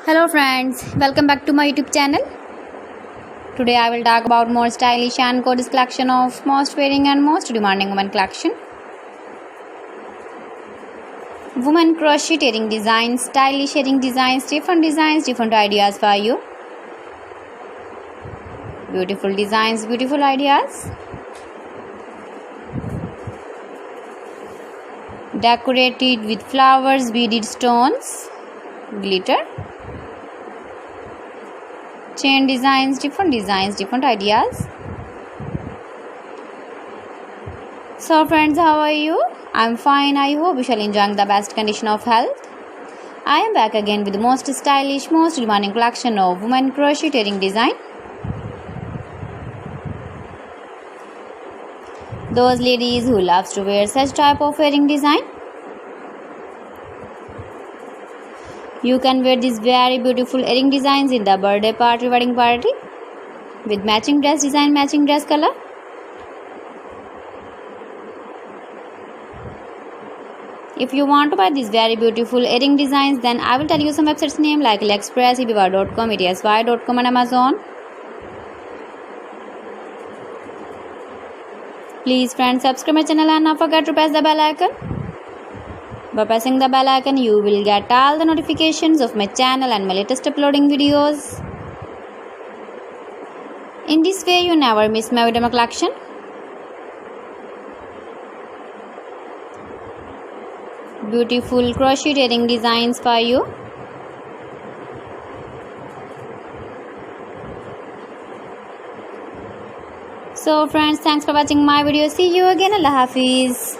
Hello friends, welcome back to my YouTube channel. Today I will talk about more stylish and gorgeous collection of most wearing and most demanding women collection. Women crocheting designs, stylish earring designs, different ideas for you. Beautiful designs, beautiful ideas. Decorated with flowers, beaded stones, glitter. Chain designs, different ideas. So friends, how are you? I'm fine. I hope you shall enjoy the best condition of health. I am back again with the most stylish, most demanding collection of women crocheting design. Those ladies who loves to wear such type of earring design. You can wear these very beautiful earring designs in the birthday party, wedding party with matching dress design, matching dress color. If you want to buy these very beautiful earring designs, then I will tell you some websites name like AliExpress, eBay.com, ETSY.com and Amazon. Please friends, subscribe my channel and not forget to press the bell icon. By pressing the bell icon, you will get all the notifications of my channel and my latest uploading videos. In this way, you never miss my video collection. Beautiful crochet earring designs for you. So friends, thanks for watching my video. See you again. Allah Hafiz.